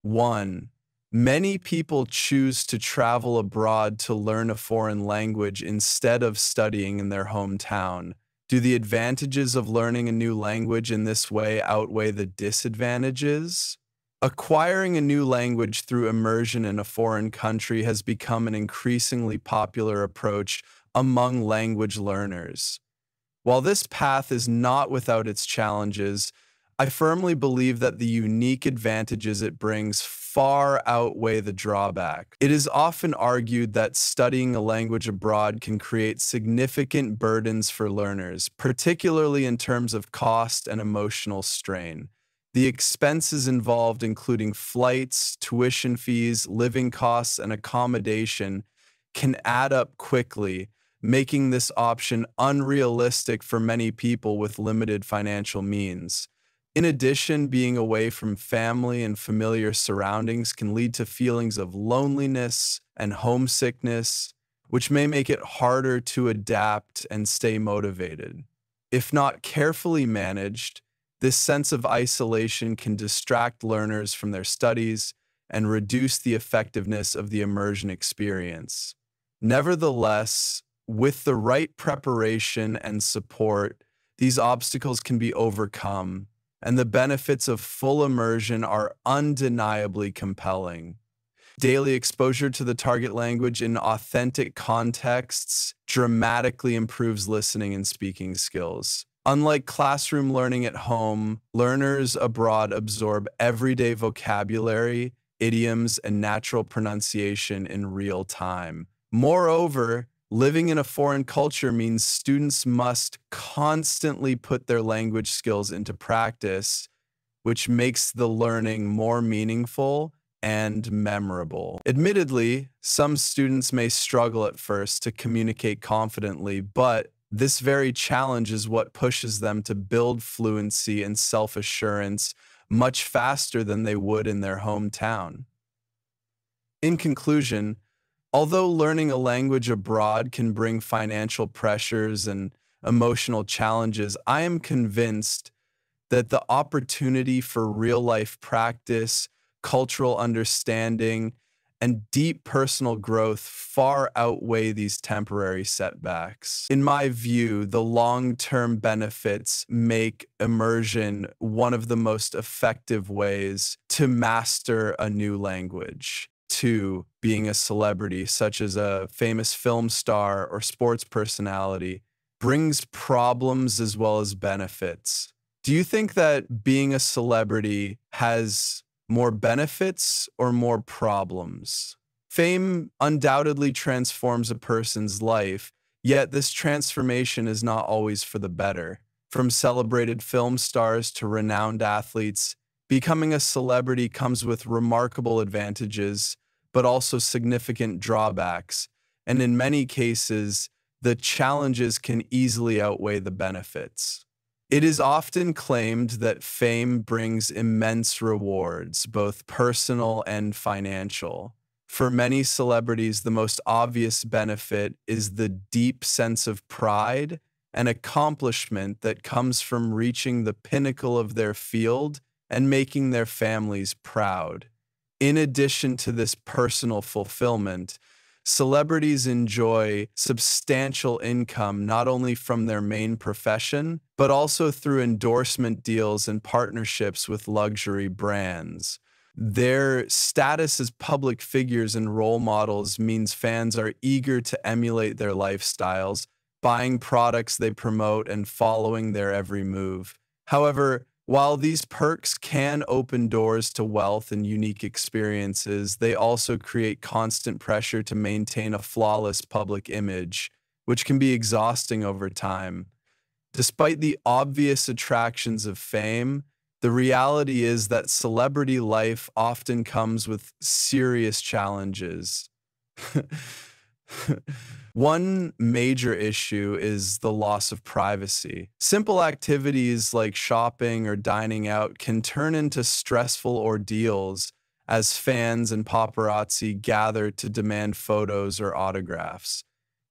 1. Many people choose to travel abroad to learn a foreign language instead of studying in their hometown. Do the advantages of learning a new language in this way outweigh the disadvantages? Acquiring a new language through immersion in a foreign country has become an increasingly popular approach among language learners. While this path is not without its challenges, I firmly believe that the unique advantages it brings far outweigh the drawback. It is often argued that studying a language abroad can create significant burdens for learners, particularly in terms of cost and emotional strain. The expenses involved, including flights, tuition fees, living costs, and accommodation, can add up quickly, making this option unrealistic for many people with limited financial means. In addition, being away from family and familiar surroundings can lead to feelings of loneliness and homesickness, which may make it harder to adapt and stay motivated. If not carefully managed, this sense of isolation can distract learners from their studies and reduce the effectiveness of the immersion experience. Nevertheless, with the right preparation and support, these obstacles can be overcome, and the benefits of full immersion are undeniably compelling. Daily exposure to the target language in authentic contexts dramatically improves listening and speaking skills. Unlike classroom learning at home, learners abroad absorb everyday vocabulary, idioms, and natural pronunciation in real time. Moreover, living in a foreign culture means students must constantly put their language skills into practice, which makes the learning more meaningful and memorable. Admittedly, some students may struggle at first to communicate confidently, but this very challenge is what pushes them to build fluency and self-assurance much faster than they would in their hometown. In conclusion, although learning a language abroad can bring financial pressures and emotional challenges, I am convinced that the opportunity for real-life practice, cultural understanding, and deep personal growth far outweigh these temporary setbacks. In my view, the long-term benefits make immersion one of the most effective ways to master a new language. 2. Being a celebrity, such as a famous film star or sports personality, brings problems as well as benefits. Do you think that being a celebrity has more benefits or more problems? Fame undoubtedly transforms a person's life, yet this transformation is not always for the better. From celebrated film stars to renowned athletes, becoming a celebrity comes with remarkable advantages, but also significant drawbacks, and in many cases, the challenges can easily outweigh the benefits. It is often claimed that fame brings immense rewards, both personal and financial. For many celebrities, the most obvious benefit is the deep sense of pride and accomplishment that comes from reaching the pinnacle of their field and making their families proud. In addition to this personal fulfillment, celebrities enjoy substantial income not only from their main profession, but also through endorsement deals and partnerships with luxury brands. Their status as public figures and role models means fans are eager to emulate their lifestyles, buying products they promote and following their every move. However, while these perks can open doors to wealth and unique experiences, they also create constant pressure to maintain a flawless public image, which can be exhausting over time. Despite the obvious attractions of fame, the reality is that celebrity life often comes with serious challenges. One major issue is the loss of privacy. Simple activities like shopping or dining out can turn into stressful ordeals as fans and paparazzi gather to demand photos or autographs.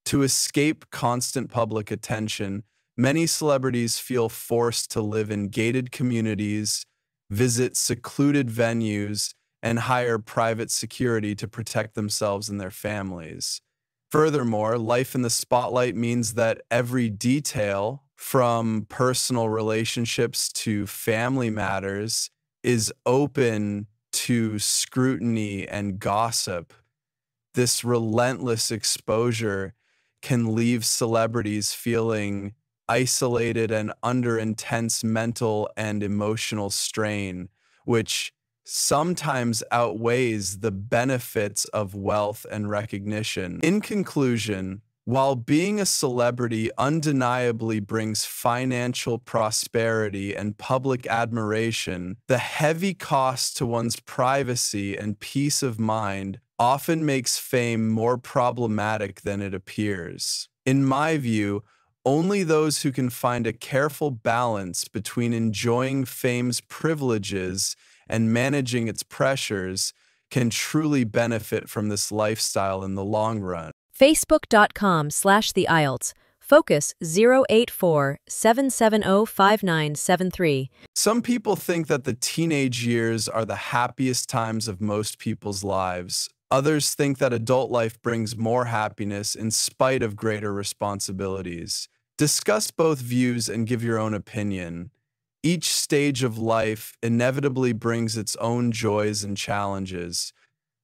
To escape constant public attention, many celebrities feel forced to live in gated communities, visit secluded venues, and hire private security to protect themselves and their families. Furthermore, life in the spotlight means that every detail, from personal relationships to family matters, is open to scrutiny and gossip. This relentless exposure can leave celebrities feeling isolated and under intense mental and emotional strain, which sometimes outweighs the benefits of wealth and recognition. In conclusion, while being a celebrity undeniably brings financial prosperity and public admiration, the heavy cost to one's privacy and peace of mind often makes fame more problematic than it appears. In my view, only those who can find a careful balance between enjoying fame's privileges and managing its pressures can truly benefit from this lifestyle in the long run. Facebook.com/the IELTS. Focus 084-770-5973. Some people think that the teenage years are the happiest times of most people's lives. Others think that adult life brings more happiness in spite of greater responsibilities. Discuss both views and give your own opinion. Each stage of life inevitably brings its own joys and challenges.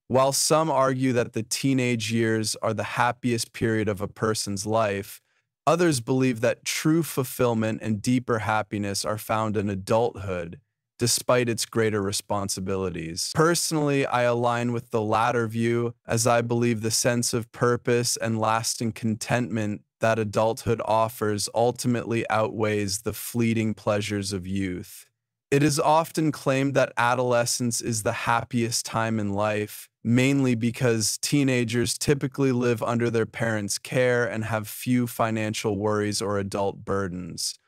While some argue that the teenage years are the happiest period of a person's life, others believe that true fulfillment and deeper happiness are found in adulthood, despite its greater responsibilities. Personally, I align with the latter view, as I believe the sense of purpose and lasting contentment that adulthood offers ultimately outweighs the fleeting pleasures of youth. It is often claimed that adolescence is the happiest time in life, mainly because teenagers typically live under their parents' care and have few financial worries or adult burdens.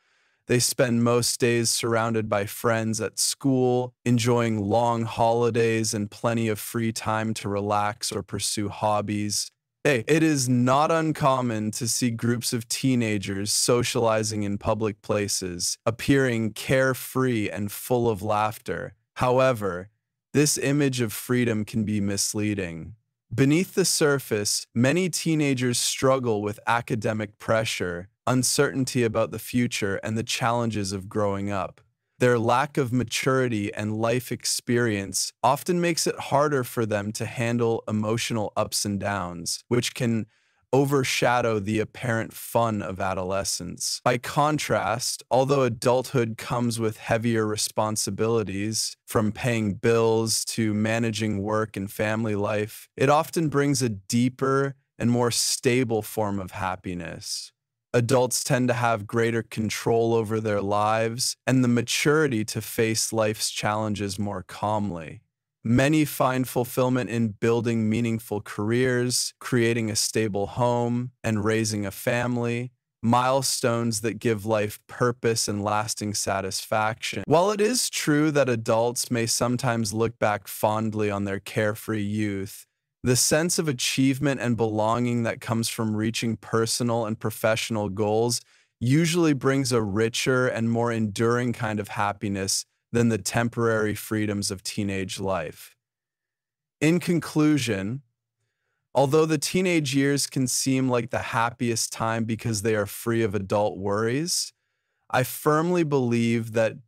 They spend most days surrounded by friends at school, enjoying long holidays and plenty of free time to relax or pursue hobbies. It is not uncommon to see groups of teenagers socializing in public places, appearing carefree and full of laughter. However, this image of freedom can be misleading. Beneath the surface, many teenagers struggle with academic pressure, uncertainty about the future, and the challenges of growing up. Their lack of maturity and life experience often makes it harder for them to handle emotional ups and downs, which can overshadow the apparent fun of adolescence. By contrast, although adulthood comes with heavier responsibilities, from paying bills to managing work and family life, it often brings a deeper and more stable form of happiness. Adults tend to have greater control over their lives and the maturity to face life's challenges more calmly. Many find fulfillment in building meaningful careers, creating a stable home, and raising a family, milestones that give life purpose and lasting satisfaction. While it is true that adults may sometimes look back fondly on their carefree youth, the sense of achievement and belonging that comes from reaching personal and professional goals usually brings a richer and more enduring kind of happiness than the temporary freedoms of teenage life. In conclusion, although the teenage years can seem like the happiest time because they are free of adult worries, I firmly believe that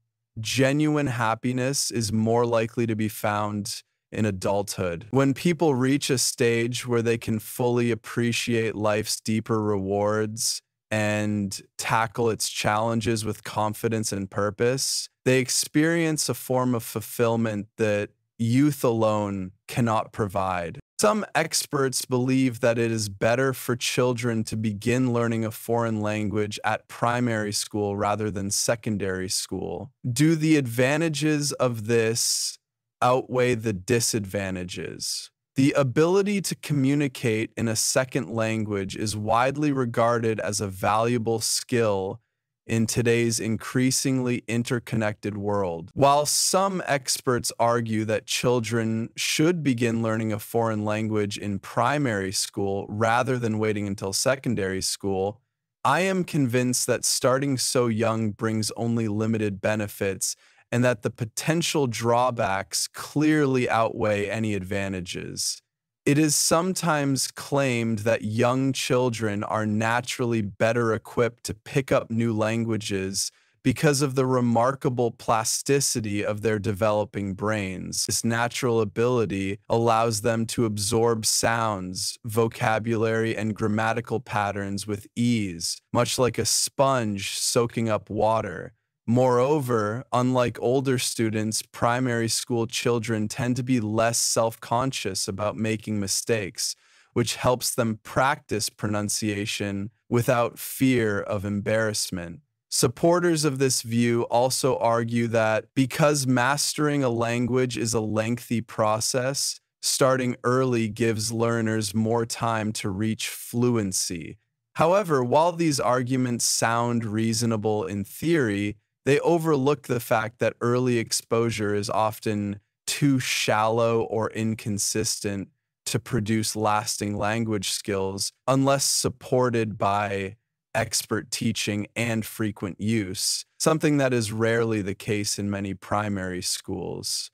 genuine happiness is more likely to be found in adulthood. When people reach a stage where they can fully appreciate life's deeper rewards and tackle its challenges with confidence and purpose, they experience a form of fulfillment that youth alone cannot provide. Some experts believe that it is better for children to begin learning a foreign language at primary school rather than secondary school. Do the advantages of this outweigh the disadvantages? The ability to communicate in a second language is widely regarded as a valuable skill in today's increasingly interconnected world. While some experts argue that children should begin learning a foreign language in primary school rather than waiting until secondary school, I am convinced that starting so young brings only limited benefits and that the potential drawbacks clearly outweigh any advantages. It is sometimes claimed that young children are naturally better equipped to pick up new languages because of the remarkable plasticity of their developing brains. This natural ability allows them to absorb sounds, vocabulary, and grammatical patterns with ease, much like a sponge soaking up water. Moreover, unlike older students, primary school children tend to be less self-conscious about making mistakes, which helps them practice pronunciation without fear of embarrassment. Supporters of this view also argue that because mastering a language is a lengthy process, starting early gives learners more time to reach fluency. However, while these arguments sound reasonable in theory, they overlook the fact that early exposure is often too shallow or inconsistent to produce lasting language skills unless supported by expert teaching and frequent use, something that is rarely the case in many primary schools.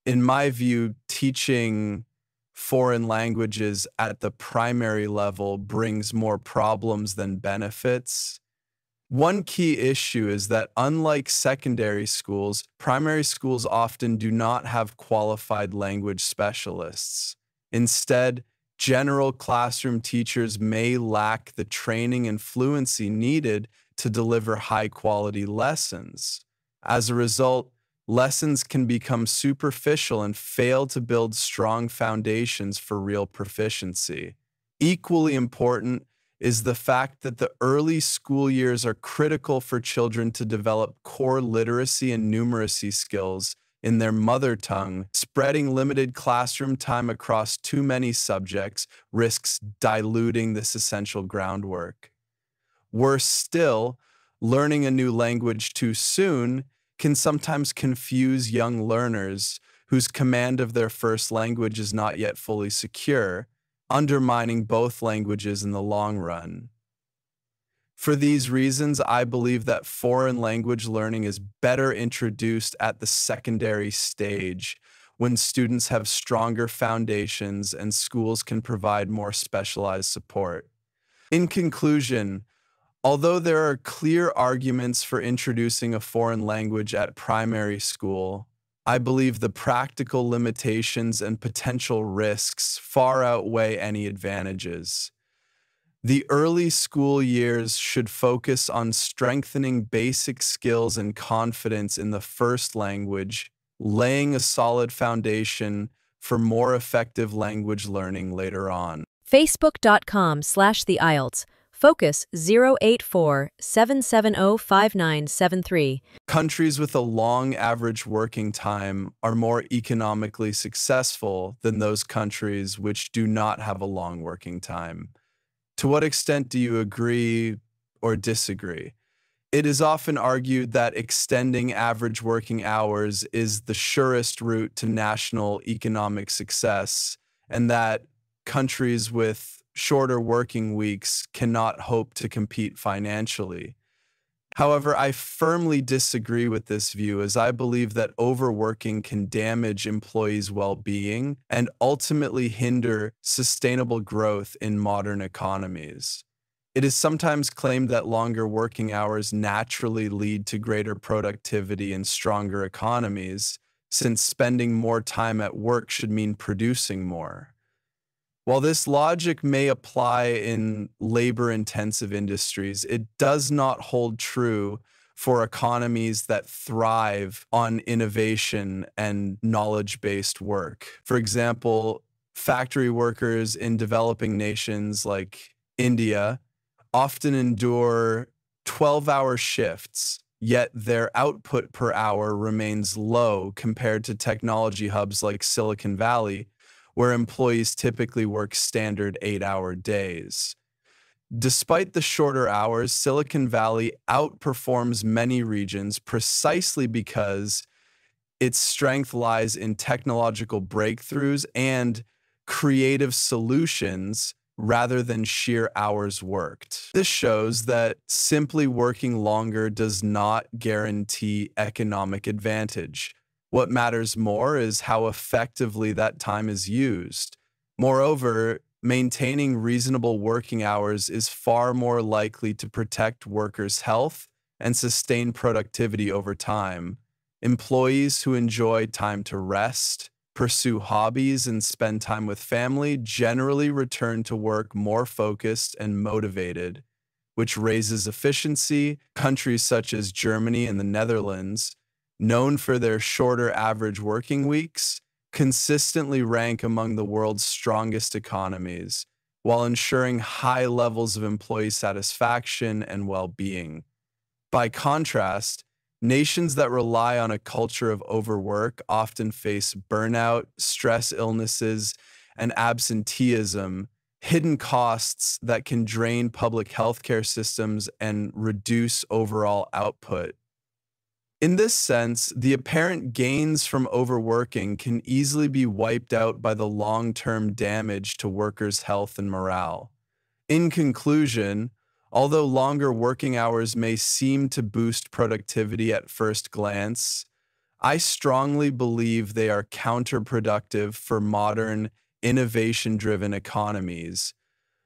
In my view, teaching foreign languages at the primary level brings more problems than benefits. One key issue is that unlike secondary schools, primary schools often do not have qualified language specialists. Instead, general classroom teachers may lack the training and fluency needed to deliver high-quality lessons. As a result, lessons can become superficial and fail to build strong foundations for real proficiency. Equally important is the fact that the early school years are critical for children to develop core literacy and numeracy skills in their mother tongue. Spreading limited classroom time across too many subjects risks diluting this essential groundwork. Worse still, learning a new language too soon can sometimes confuse young learners whose command of their first language is not yet fully secure, undermining both languages in the long run. For these reasons, I believe that foreign language learning is better introduced at the secondary stage when students have stronger foundations and schools can provide more specialized support. In conclusion, although there are clear arguments for introducing a foreign language at primary school, I believe the practical limitations and potential risks far outweigh any advantages. The early school years should focus on strengthening basic skills and confidence in the first language, laying a solid foundation for more effective language learning later on. Facebook.com/the IELTS. Focus 084-770-5973. Countries with a long average working time are more economically successful than those countries which do not have a long working time. To what extent do you agree or disagree? It is often argued that extending average working hours is the surest route to national economic success, and that countries with shorter working weeks cannot hope to compete financially. However, I firmly disagree with this view, as I believe that overworking can damage employees' well-being and ultimately hinder sustainable growth in modern economies. It is sometimes claimed that longer working hours naturally lead to greater productivity and stronger economies, since spending more time at work should mean producing more. While this logic may apply in labor-intensive industries, it does not hold true for economies that thrive on innovation and knowledge-based work. For example, factory workers in developing nations like India often endure 12-hour shifts, yet their output per hour remains low compared to technology hubs like Silicon Valley, where employees typically work standard 8-hour days. Despite the shorter hours, Silicon Valley outperforms many regions precisely because its strength lies in technological breakthroughs and creative solutions rather than sheer hours worked. This shows that simply working longer does not guarantee economic advantage. What matters more is how effectively that time is used. Moreover, maintaining reasonable working hours is far more likely to protect workers' health and sustain productivity over time. Employees who enjoy time to rest, pursue hobbies, and spend time with family generally return to work more focused and motivated, which raises efficiency. Countries such as Germany and the Netherlands, known for their shorter average working weeks, consistently rank among the world's strongest economies, while ensuring high levels of employee satisfaction and well-being. By contrast, nations that rely on a culture of overwork often face burnout, stress illnesses, and absenteeism, hidden costs that can drain public healthcare systems and reduce overall output. In this sense, the apparent gains from overworking can easily be wiped out by the long-term damage to workers' health and morale. In conclusion, although longer working hours may seem to boost productivity at first glance, I strongly believe they are counterproductive for modern, innovation-driven economies.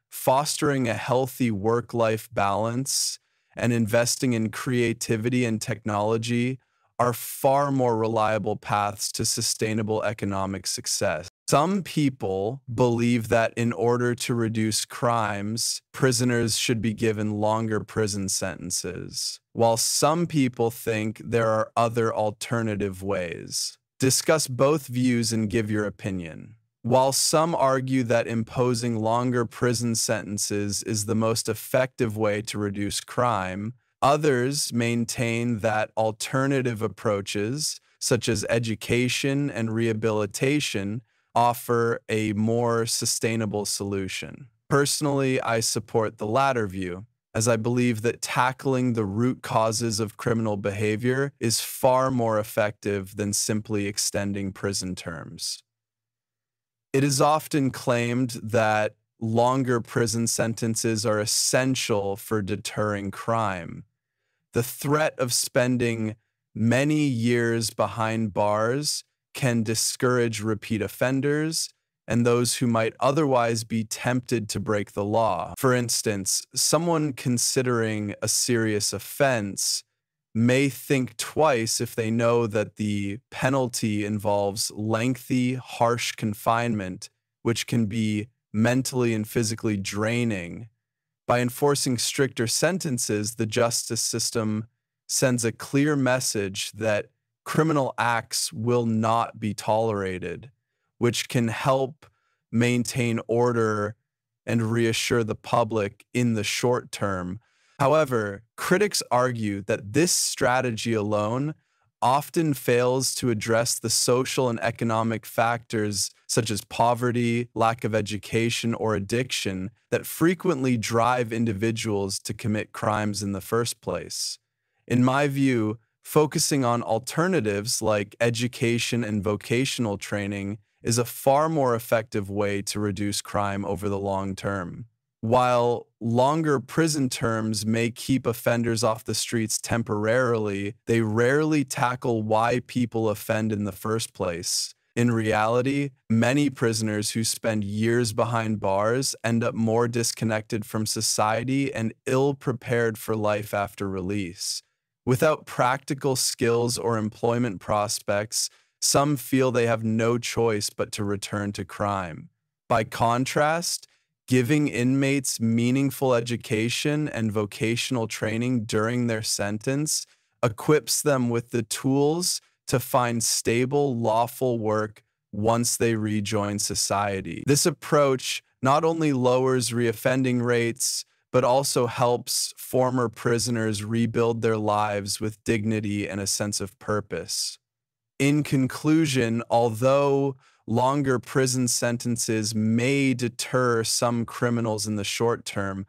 Fostering a healthy work-life balance and investing in creativity and technology are far more reliable paths to sustainable economic success. Some people believe that in order to reduce crimes, prisoners should be given longer prison sentences, while some people think there are other alternative ways. Discuss both views and give your opinion. While some argue that imposing longer prison sentences is the most effective way to reduce crime, others maintain that alternative approaches, such as education and rehabilitation, offer a more sustainable solution. Personally, I support the latter view, as I believe that tackling the root causes of criminal behavior is far more effective than simply extending prison terms. It is often claimed that longer prison sentences are essential for deterring crime. The threat of spending many years behind bars can discourage repeat offenders and those who might otherwise be tempted to break the law. For instance, someone considering a serious offense may think twice if they know that the penalty involves lengthy, harsh confinement, which can be mentally and physically draining. By enforcing stricter sentences, the justice system sends a clear message that criminal acts will not be tolerated, which can help maintain order and reassure the public in the short term. However, critics argue that this strategy alone often fails to address the social and economic factors such as poverty, lack of education, or addiction that frequently drive individuals to commit crimes in the first place. In my view, focusing on alternatives like education and vocational training is a far more effective way to reduce crime over the long term. While longer prison terms may keep offenders off the streets temporarily, they rarely tackle why people offend in the first place. In reality, many prisoners who spend years behind bars end up more disconnected from society and ill-prepared for life after release. Without practical skills or employment prospects, some feel they have no choice but to return to crime. By contrast, giving inmates meaningful education and vocational training during their sentence equips them with the tools to find stable, lawful work once they rejoin society. This approach not only lowers reoffending rates, but also helps former prisoners rebuild their lives with dignity and a sense of purpose. In conclusion, although longer prison sentences may deter some criminals in the short term,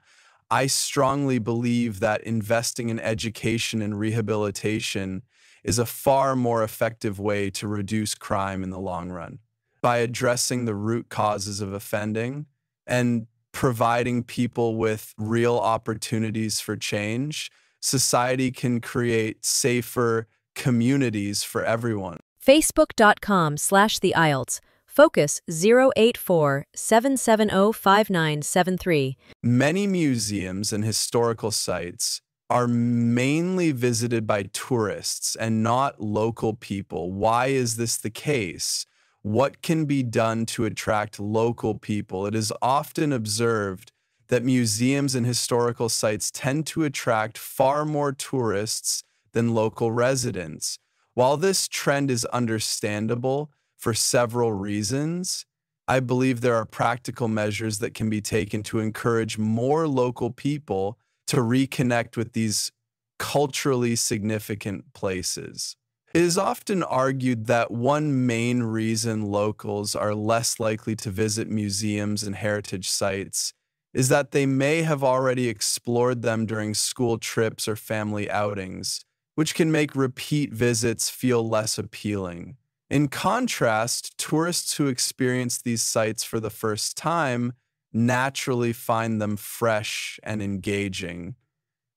I strongly believe that investing in education and rehabilitation is a far more effective way to reduce crime in the long run. By addressing the root causes of offending and providing people with real opportunities for change, society can create safer communities for everyone. Facebook.com/the IELTS. Focus 084-770-5973. Many museums and historical sites are mainly visited by tourists and not local people. Why is this the case? What can be done to attract local people? It is often observed that museums and historical sites tend to attract far more tourists than local residents. While this trend is understandable for several reasons, I believe there are practical measures that can be taken to encourage more local people to reconnect with these culturally significant places. It is often argued that one main reason locals are less likely to visit museums and heritage sites is that they may have already explored them during school trips or family outings, which can make repeat visits feel less appealing. In contrast, tourists who experience these sites for the first time naturally find them fresh and engaging.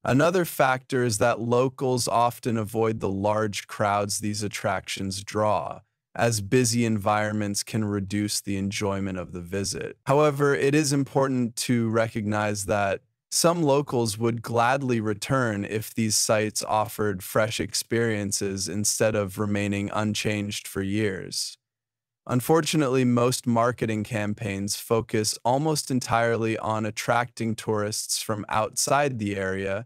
Another factor is that locals often avoid the large crowds these attractions draw, as busy environments can reduce the enjoyment of the visit. However, it is important to recognize that some locals would gladly return if these sites offered fresh experiences instead of remaining unchanged for years. Unfortunately, most marketing campaigns focus almost entirely on attracting tourists from outside the area,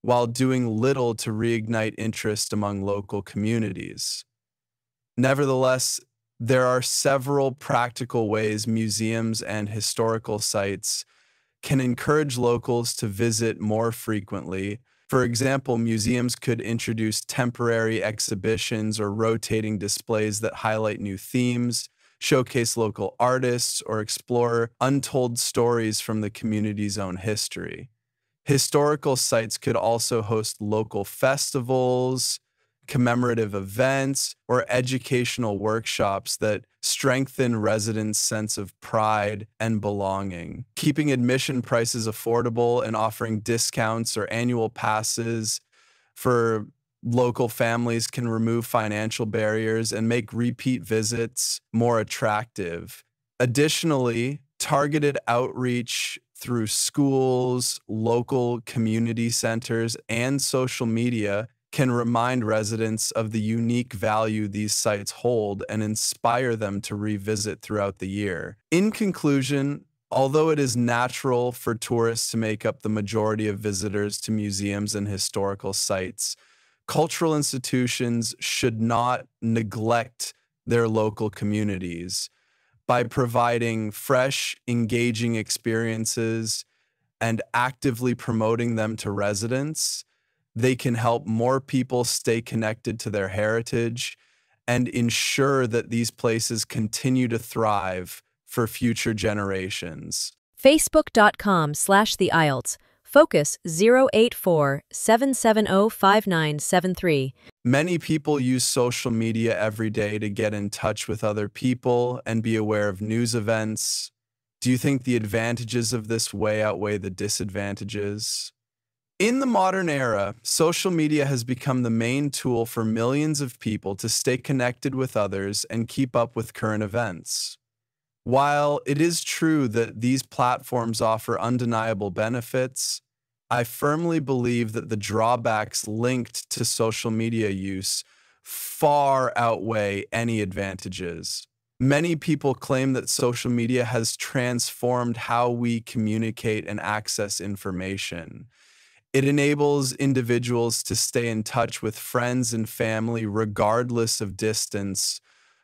while doing little to reignite interest among local communities. Nevertheless, there are several practical ways museums and historical sites can encourage locals to visit more frequently. For example, museums could introduce temporary exhibitions or rotating displays that highlight new themes, showcase local artists, or explore untold stories from the community's own history. Historical sites could also host local festivals, commemorative events, or educational workshops that strengthen residents' sense of pride and belonging. Keeping admission prices affordable and offering discounts or annual passes for local families can remove financial barriers and make repeat visits more attractive. Additionally, targeted outreach through schools, local community centers, and social media can remind residents of the unique value these sites hold and inspire them to revisit throughout the year. In conclusion, although it is natural for tourists to make up the majority of visitors to museums and historical sites, cultural institutions should not neglect their local communities. By providing fresh, engaging experiences and actively promoting them to residents, they can help more people stay connected to their heritage and ensure that these places continue to thrive for future generations. Facebook.com/the IELTS. Focus 084-770-5973. Many people use social media every day to get in touch with other people and be aware of news events. Do you think the advantages of this way outweigh the disadvantages? In the modern era, social media has become the main tool for millions of people to stay connected with others and keep up with current events. While it is true that these platforms offer undeniable benefits, I firmly believe that the drawbacks linked to social media use far outweigh any advantages. Many people claim that social media has transformed how we communicate and access information. It enables individuals to stay in touch with friends and family regardless of distance,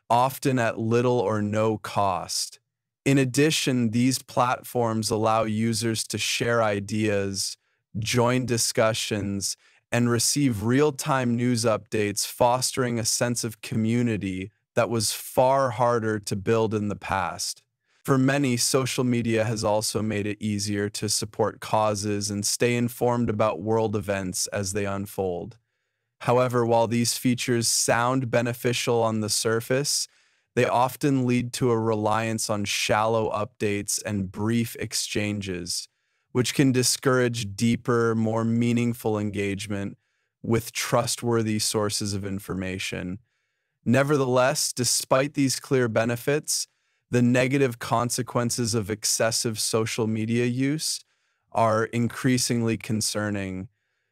often at little or no cost. In addition, these platforms allow users to share ideas, join discussions, and receive real-time news updates, fostering a sense of community that was far harder to build in the past. For many, social media has also made it easier to support causes and stay informed about world events as they unfold. However, while these features sound beneficial on the surface, they often lead to a reliance on shallow updates and brief exchanges, which can discourage deeper, more meaningful engagement with trustworthy sources of information. Nevertheless, despite these clear benefits, the negative consequences of excessive social media use are increasingly concerning.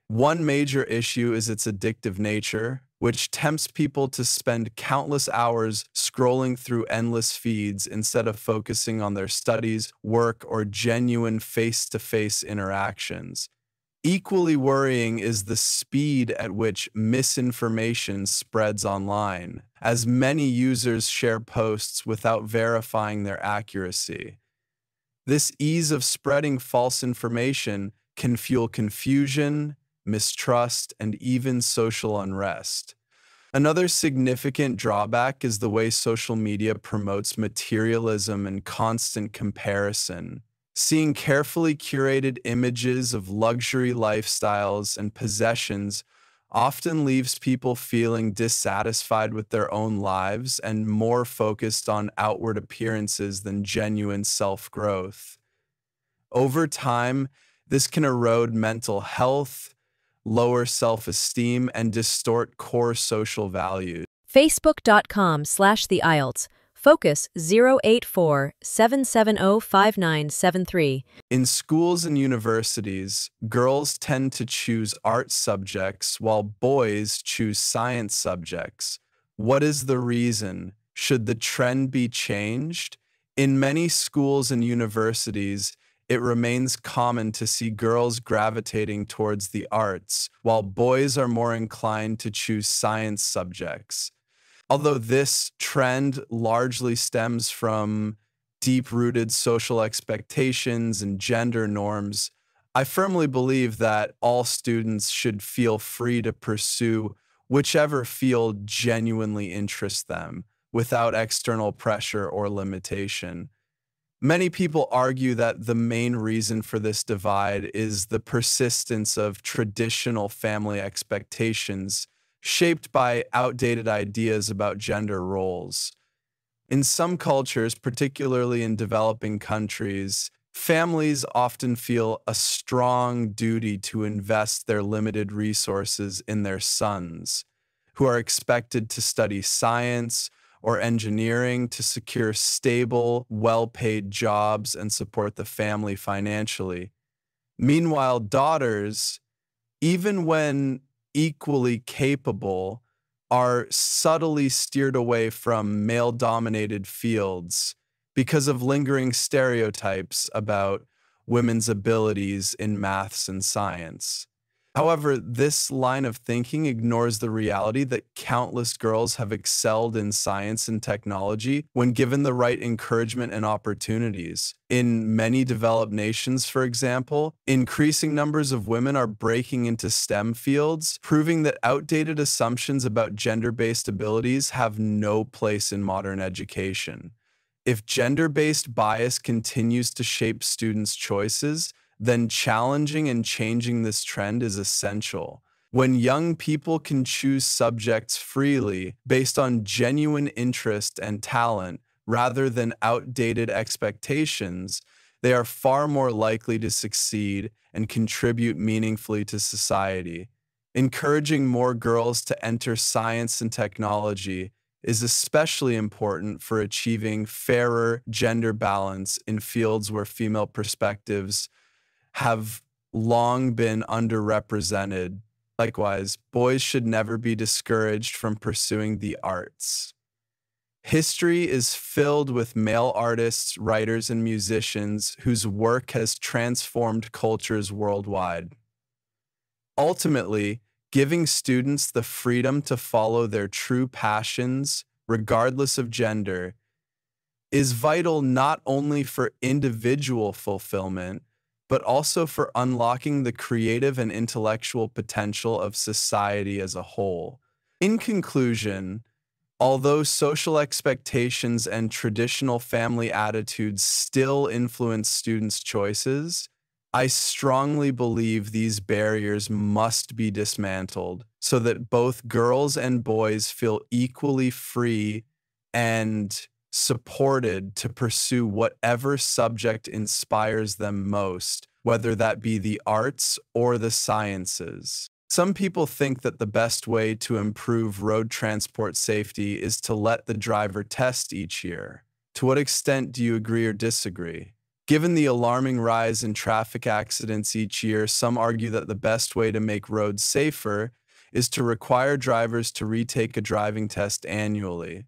One major issue is its addictive nature, which tempts people to spend countless hours scrolling through endless feeds instead of focusing on their studies, work, or genuine face-to-face interactions. Equally worrying is the speed at which misinformation spreads online, as many users share posts without verifying their accuracy. This ease of spreading false information can fuel confusion, mistrust, and even social unrest. Another significant drawback is the way social media promotes materialism and constant comparison. Seeing carefully curated images of luxury lifestyles and possessions often leaves people feeling dissatisfied with their own lives and more focused on outward appearances than genuine self-growth. Over time, this can erode mental health, lower self-esteem, and distort core social values. Facebook.com/the IELTS. Focus 084-770-5973. In schools and universities, girls tend to choose art subjects while boys choose science subjects. What is the reason? Should the trend be changed? In many schools and universities, it remains common to see girls gravitating towards the arts, while boys are more inclined to choose science subjects. Although this trend largely stems from deep-rooted social expectations and gender norms, I firmly believe that all students should feel free to pursue whichever field genuinely interests them, without external pressure or limitation. Many people argue that the main reason for this divide is the persistence of traditional family expectations shaped by outdated ideas about gender roles. In some cultures, particularly in developing countries, families often feel a strong duty to invest their limited resources in their sons, who are expected to study science or engineering to secure stable, well-paid jobs and support the family financially. Meanwhile, daughters, even when equally capable, are subtly steered away from male-dominated fields because of lingering stereotypes about women's abilities in maths and science. However, this line of thinking ignores the reality that countless girls have excelled in science and technology when given the right encouragement and opportunities. In many developed nations, for example, increasing numbers of women are breaking into STEM fields, proving that outdated assumptions about gender-based abilities have no place in modern education. If gender-based bias continues to shape students' choices, then challenging and changing this trend is essential. When young people can choose subjects freely based on genuine interest and talent rather than outdated expectations, they are far more likely to succeed and contribute meaningfully to society. Encouraging more girls to enter science and technology is especially important for achieving fairer gender balance in fields where female perspectives have long been underrepresented. Likewise, boys should never be discouraged from pursuing the arts. History is filled with male artists, writers, and musicians whose work has transformed cultures worldwide. Ultimately, giving students the freedom to follow their true passions, regardless of gender, is vital not only for individual fulfillment, but also for unlocking the creative and intellectual potential of society as a whole. In conclusion, although social expectations and traditional family attitudes still influence students' choices, I strongly believe these barriers must be dismantled so that both girls and boys feel equally free and supported to pursue whatever subject inspires them most, whether that be the arts or the sciences. Some people think that the best way to improve road transport safety is to let the driver test each year. To what extent do you agree or disagree? Given the alarming rise in traffic accidents each year, some argue that the best way to make roads safer is to require drivers to retake a driving test annually.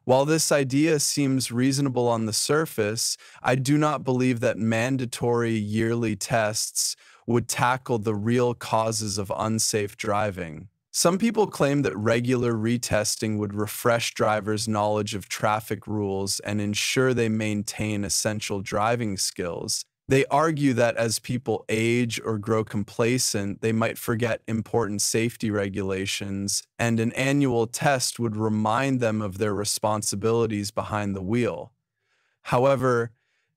While this idea seems reasonable on the surface, I do not believe that mandatory yearly tests would tackle the real causes of unsafe driving. Some people claim that regular retesting would refresh drivers' knowledge of traffic rules and ensure they maintain essential driving skills. They argue that as people age or grow complacent, they might forget important safety regulations, and an annual test would remind them of their responsibilities behind the wheel. However,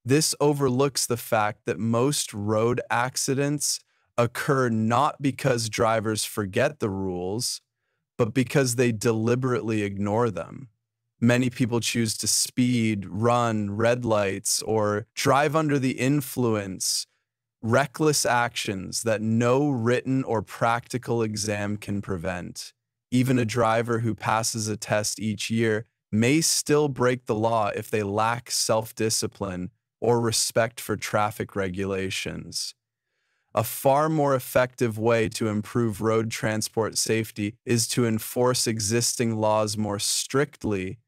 this overlooks the fact that most road accidents occur not because drivers forget the rules, but because they deliberately ignore them. Many people choose to speed, run red lights, or drive under the influence, reckless actions that no written or practical exam can prevent. Even a driver who passes a test each year may still break the law if they lack self-discipline or respect for traffic regulations. A far more effective way to improve road transport safety is to enforce existing laws more strictly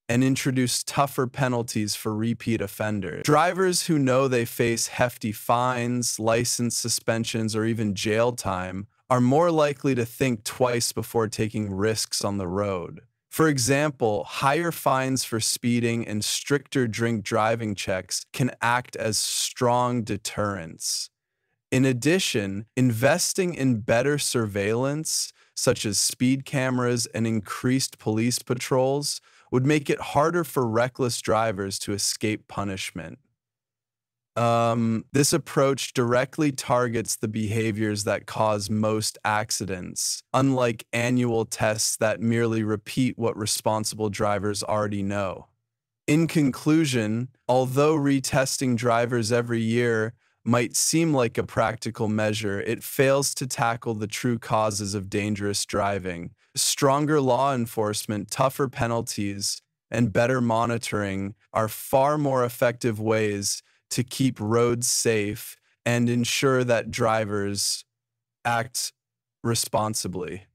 and introduce tougher penalties for repeat offenders. Drivers who know they face hefty fines, license suspensions, or even jail time are more likely to think twice before taking risks on the road. For example, higher fines for speeding and stricter drink driving checks can act as strong deterrents. In addition, investing in better surveillance, such as speed cameras and increased police patrols, would make it harder for reckless drivers to escape punishment. This approach directly targets the behaviors that cause most accidents, unlike annual tests that merely repeat what responsible drivers already know. In conclusion, although retesting drivers every year might seem like a practical measure, it fails to tackle the true causes of dangerous driving. Stronger law enforcement, tougher penalties, and better monitoring are far more effective ways to keep roads safe and ensure that drivers act responsibly.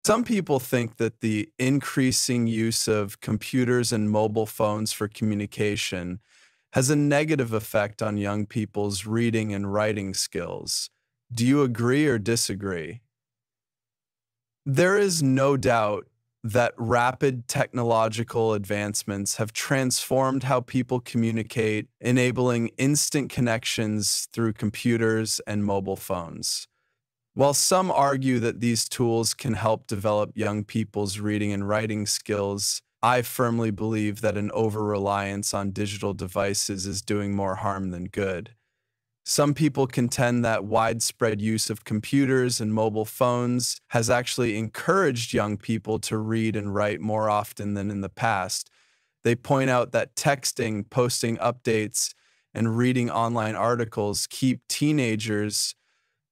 Some people think that the increasing use of computers and mobile phones for communication has a negative effect on young people's reading and writing skills. Do you agree or disagree? There is no doubt that rapid technological advancements have transformed how people communicate, enabling instant connections through computers and mobile phones. While some argue that these tools can help develop young people's reading and writing skills, I firmly believe that an over-reliance on digital devices is doing more harm than good. Some people contend that widespread use of computers and mobile phones has actually encouraged young people to read and write more often than in the past. They point out that texting, posting updates, and reading online articles keep teenagers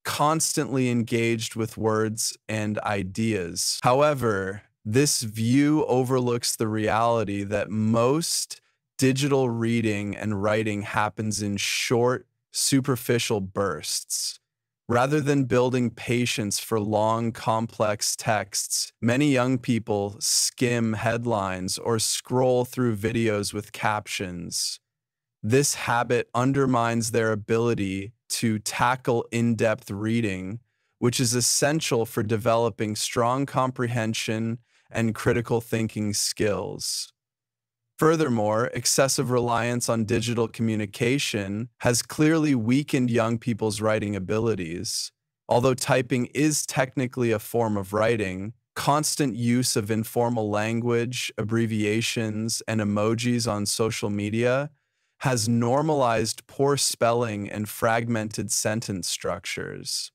constantly engaged with words and ideas. However, this view overlooks the reality that most digital reading and writing happens in short, superficial bursts. Rather than building patience for long, complex texts, many young people skim headlines or scroll through videos with captions. This habit undermines their ability to tackle in-depth reading, which is essential for developing strong comprehension and critical thinking skills. Furthermore, excessive reliance on digital communication has clearly weakened young people's writing abilities. Although typing is technically a form of writing, constant use of informal language, abbreviations, and emojis on social media has normalized poor spelling and fragmented sentence structures.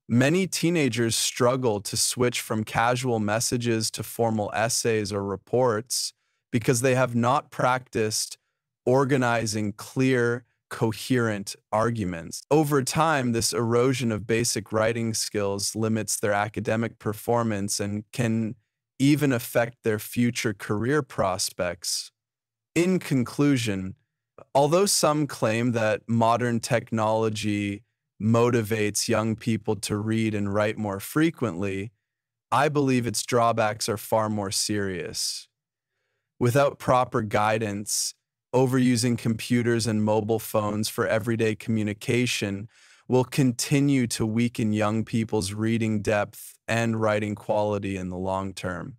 Many teenagers struggle to switch from casual messages to formal essays or reports because they have not practiced organizing clear, coherent arguments. Over time, this erosion of basic writing skills limits their academic performance and can even affect their future career prospects. In conclusion, although some claim that modern technology motivates young people to read and write more frequently, I believe its drawbacks are far more serious. Without proper guidance, overusing computers and mobile phones for everyday communication will continue to weaken young people's reading depth and writing quality in the long term.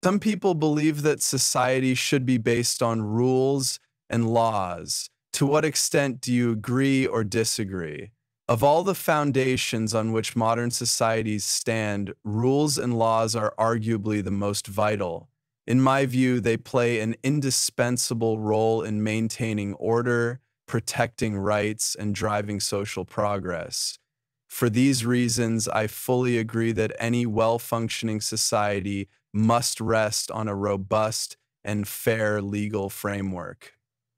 Some people believe that society should be based on rules and laws. To what extent do you agree or disagree? Of all the foundations on which modern societies stand, rules and laws are arguably the most vital. In my view, they play an indispensable role in maintaining order, protecting rights, and driving social progress. For these reasons, I fully agree that any well-functioning society must rest on a robust and fair legal framework.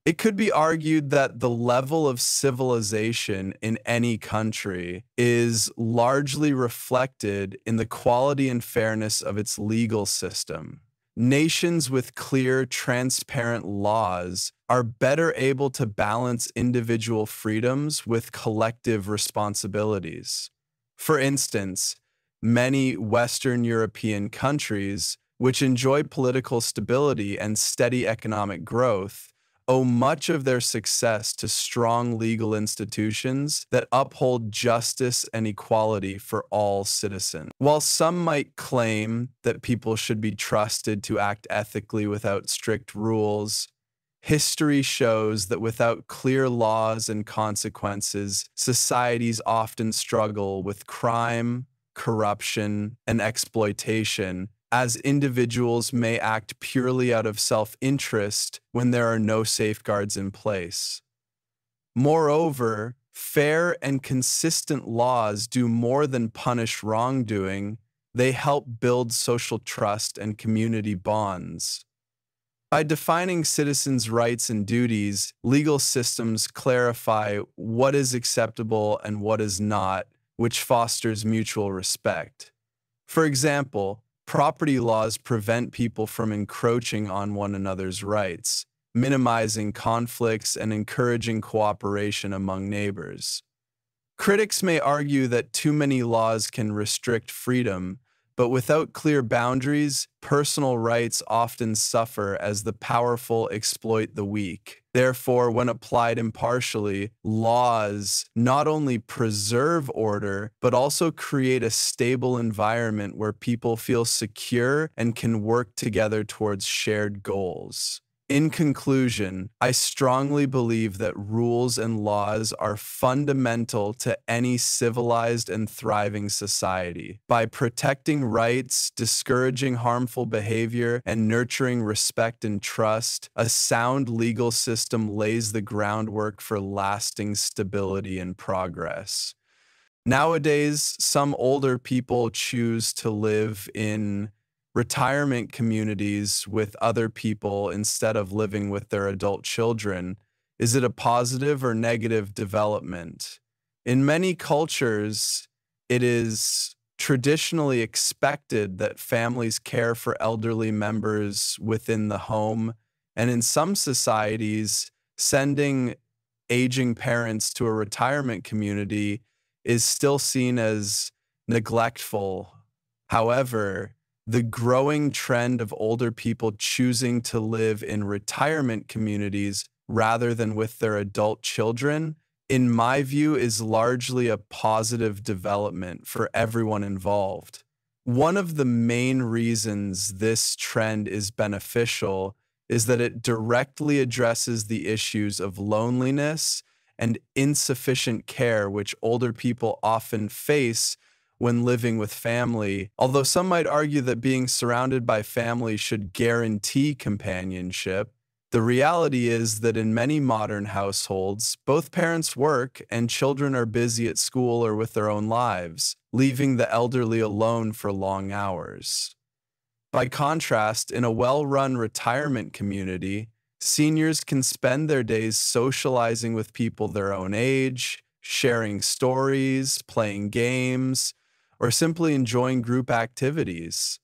It could be argued that the level of civilization in any country is largely reflected in the quality and fairness of its legal system. Nations with clear, transparent laws are better able to balance individual freedoms with collective responsibilities. For instance, many Western European countries, which enjoy political stability and steady economic growth, owe much of their success to strong legal institutions that uphold justice and equality for all citizens. While some might claim that people should be trusted to act ethically without strict rules, history shows that without clear laws and consequences, societies often struggle with crime, corruption, and exploitation, as individuals may act purely out of self-interest when there are no safeguards in place. Moreover, fair and consistent laws do more than punish wrongdoing. They help build social trust and community bonds. By defining citizens' rights and duties, legal systems clarify what is acceptable and what is not, which fosters mutual respect. For example, property laws prevent people from encroaching on one another's rights, minimizing conflicts and encouraging cooperation among neighbors. Critics may argue that too many laws can restrict freedom, but without clear boundaries, personal rights often suffer as the powerful exploit the weak. Therefore, when applied impartially, laws not only preserve order, but also create a stable environment where people feel secure and can work together towards shared goals. In conclusion, I strongly believe that rules and laws are fundamental to any civilized and thriving society. By protecting rights, discouraging harmful behavior, and nurturing respect and trust, a sound legal system lays the groundwork for lasting stability and progress. Nowadays, some older people choose to live in retirement communities with other people instead of living with their adult children. Is it a positive or negative development? In many cultures, it is traditionally expected that families care for elderly members within the home, and in some societies, sending aging parents to a retirement community is still seen as neglectful. However, the growing trend of older people choosing to live in retirement communities rather than with their adult children, in my view, is largely a positive development for everyone involved. One of the main reasons this trend is beneficial is that it directly addresses the issues of loneliness and insufficient care which older people often face when living with family. Although some might argue that being surrounded by family should guarantee companionship, the reality is that in many modern households, both parents work and children are busy at school or with their own lives, leaving the elderly alone for long hours. By contrast, in a well-run retirement community, seniors can spend their days socializing with people their own age, sharing stories, playing games, or simply enjoying group activities,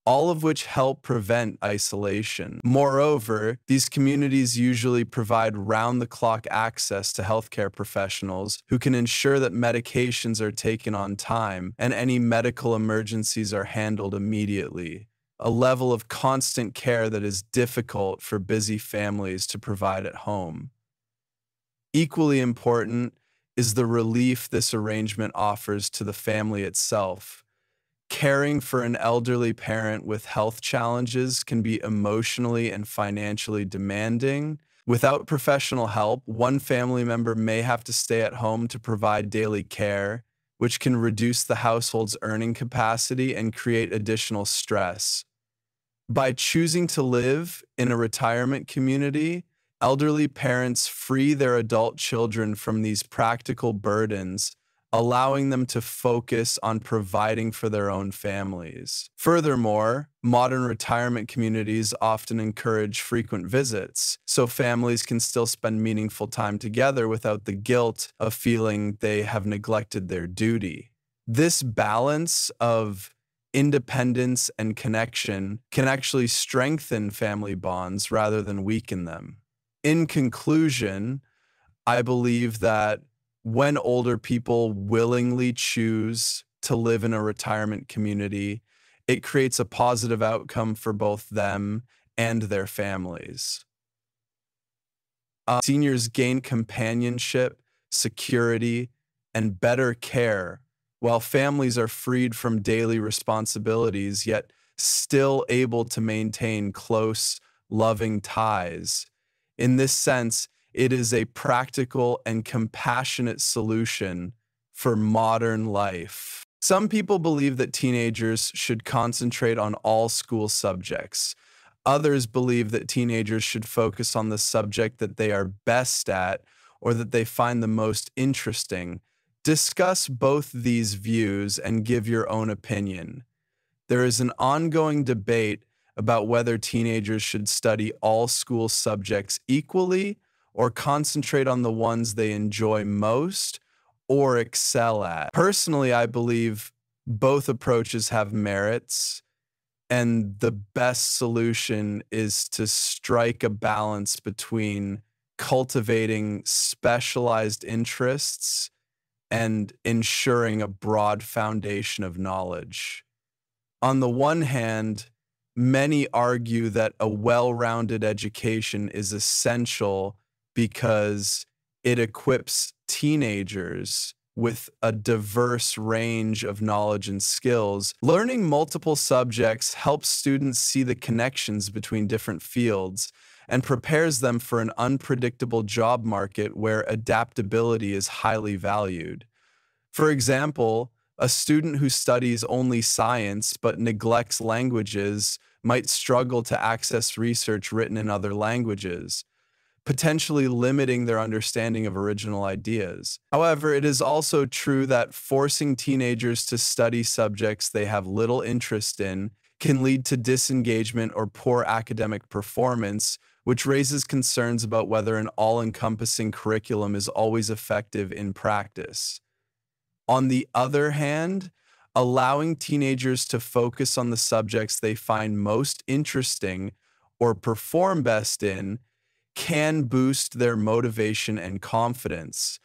all of which help prevent isolation. Moreover, these communities usually provide round-the-clock access to healthcare professionals who can ensure that medications are taken on time and any medical emergencies are handled immediately, a level of constant care that is difficult for busy families to provide at home. Equally important is the relief this arrangement offers to the family itself. Caring for an elderly parent with health challenges can be emotionally and financially demanding. Without professional help, one family member may have to stay at home to provide daily care, which can reduce the household's earning capacity and create additional stress. By choosing to live in a retirement community, elderly parents free their adult children from these practical burdens, allowing them to focus on providing for their own families. Furthermore, modern retirement communities often encourage frequent visits, so families can still spend meaningful time together without the guilt of feeling they have neglected their duty. This balance of independence and connection can actually strengthen family bonds rather than weaken them. In conclusion, I believe that when older people willingly choose to live in a retirement community, it creates a positive outcome for both them and their families. Seniors gain companionship, security, and better care, while families are freed from daily responsibilities, yet still able to maintain close, loving ties. In this sense, it is a practical and compassionate solution for modern life. Some people believe that teenagers should concentrate on all school subjects. Others believe that teenagers should focus on the subject that they are best at or that they find the most interesting. Discuss both these views and give your own opinion. There is an ongoing debate about whether teenagers should study all school subjects equally or concentrate on the ones they enjoy most or excel at. Personally, I believe both approaches have merits, and the best solution is to strike a balance between cultivating specialized interests and ensuring a broad foundation of knowledge. On the one hand, many argue that a well-rounded education is essential because it equips teenagers with a diverse range of knowledge and skills. Learning multiple subjects helps students see the connections between different fields and prepares them for an unpredictable job market where adaptability is highly valued. For example, a student who studies only science but neglects languages might struggle to access research written in other languages, potentially limiting their understanding of original ideas. However, it is also true that forcing teenagers to study subjects they have little interest in can lead to disengagement or poor academic performance, which raises concerns about whether an all-encompassing curriculum is always effective in practice. On the other hand, allowing teenagers to focus on the subjects they find most interesting or perform best in can boost their motivation and confidence.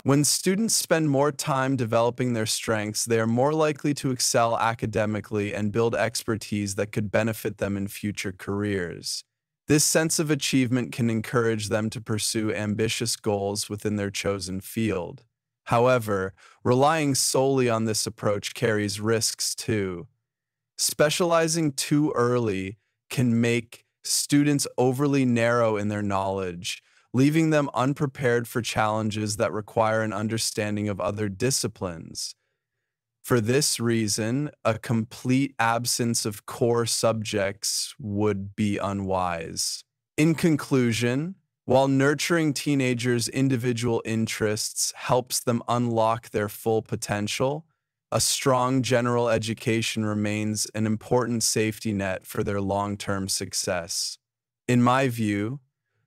When students spend more time developing their strengths, they are more likely to excel academically and build expertise that could benefit them in future careers. This sense of achievement can encourage them to pursue ambitious goals within their chosen field. However, relying solely on this approach carries risks too. Specializing too early can make students overly narrow in their knowledge, leaving them unprepared for challenges that require an understanding of other disciplines. For this reason, a complete absence of core subjects would be unwise. In conclusion, while nurturing teenagers' individual interests helps them unlock their full potential, a strong general education remains an important safety net for their long-term success. In my view,